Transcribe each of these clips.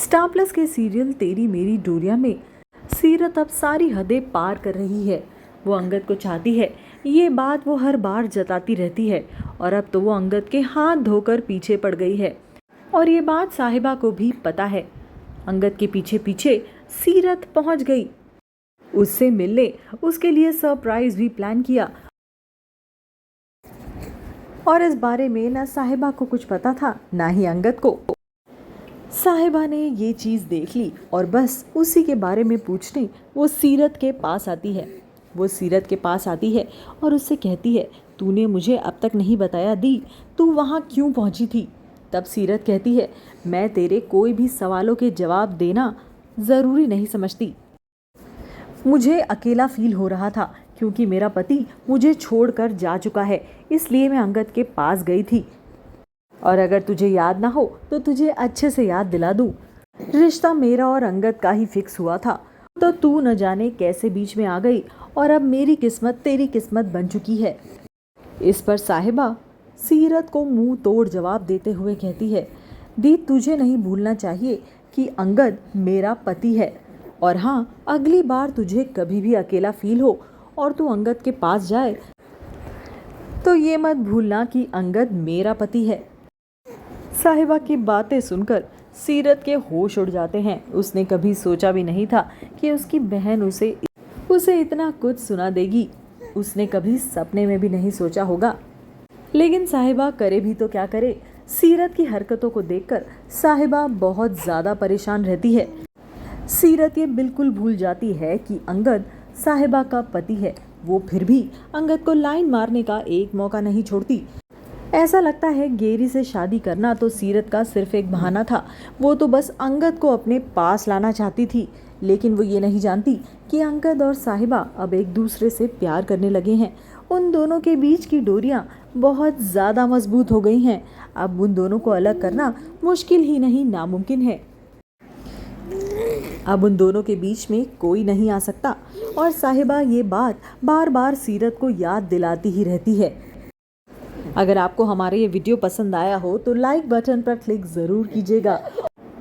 Star plus के serial तेरी मेरी डोरिया में सीरत अब सारी हदें पार कर रही है। वो अंगद को चाहती है, ये बात वो हर बार जताती रहती है और अब तो वो अंगद के हाथ धोकर पीछे पड़ गई है और ये बात साहिबा को भी पता है। अंगद के पीछे पीछे सीरत पहुंच गई, उससे मिलने उसके लिए सरप्राइज भी प्लान किया और इस बारे में ना साहिबा को कुछ पता था ना ही अंगद को। साहिबा ने ये चीज़ देख ली और बस उसी के बारे में पूछने वो सीरत के पास आती है। वो सीरत के पास आती है और उससे कहती है, तूने मुझे अब तक नहीं बताया दी, तू वहाँ क्यों पहुँची थी? तब सीरत कहती है, मैं तेरे कोई भी सवालों के जवाब देना ज़रूरी नहीं समझती। मुझे अकेला फील हो रहा था क्योंकि मेरा पति मुझे छोड़कर जा चुका है, इसलिए मैं अंगद के पास गई थी। और अगर तुझे याद ना हो तो तुझे अच्छे से याद दिला दूं, रिश्ता मेरा और अंगद का ही फिक्स हुआ था, तो तू न जाने कैसे बीच में आ गई और अब मेरी किस्मत तेरी किस्मत बन चुकी है। इस पर साहिबा सीरत को मुंह तोड़ जवाब देते हुए कहती है, दी तुझे नहीं भूलना चाहिए कि अंगद मेरा पति है और हाँ, अगली बार तुझे कभी भी अकेला फील हो और तू अंगद के पास जाए तो ये मत भूलना कि अंगद मेरा पति है। साहिबा की बातें सुनकर सीरत के होश उड़ जाते हैं। उसने कभी सोचा भी नहीं था कि उसकी बहन उसे इतना कुछ सुना देगी। उसने कभी सपने में भी नहीं सोचा होगा। लेकिन साहिबा करे भी तो क्या करे, सीरत की हरकतों को देखकर साहिबा बहुत ज़्यादा परेशान रहती है। सीरत ये बिल्कुल भूल जाती है कि अंगद साहिबा का पति है। वो फिर भी अंगद को लाइन मारने का एक मौका नहीं छोड़ती। ऐसा लगता है गेरी से शादी करना तो सीरत का सिर्फ एक बहाना था। वो तो बस अंगद को अपने पास लाना चाहती थी, लेकिन वो ये नहीं जानती कि अंगद और साहिबा अब एक दूसरे से प्यार करने लगे हैं। उन दोनों के बीच की डोरियां बहुत ज़्यादा मजबूत हो गई हैं। अब उन दोनों को अलग करना मुश्किल ही नहीं नामुमकिन है। अब उन दोनों के बीच में कोई नहीं आ सकता और साहिबा ये बात बार बार सीरत को याद दिलाती ही रहती है। अगर आपको हमारा ये वीडियो पसंद आया हो तो लाइक बटन पर क्लिक ज़रूर कीजिएगा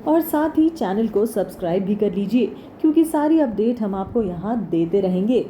और साथ ही चैनल को सब्सक्राइब भी कर लीजिए, क्योंकि सारी अपडेट हम आपको यहाँ देते रहेंगे।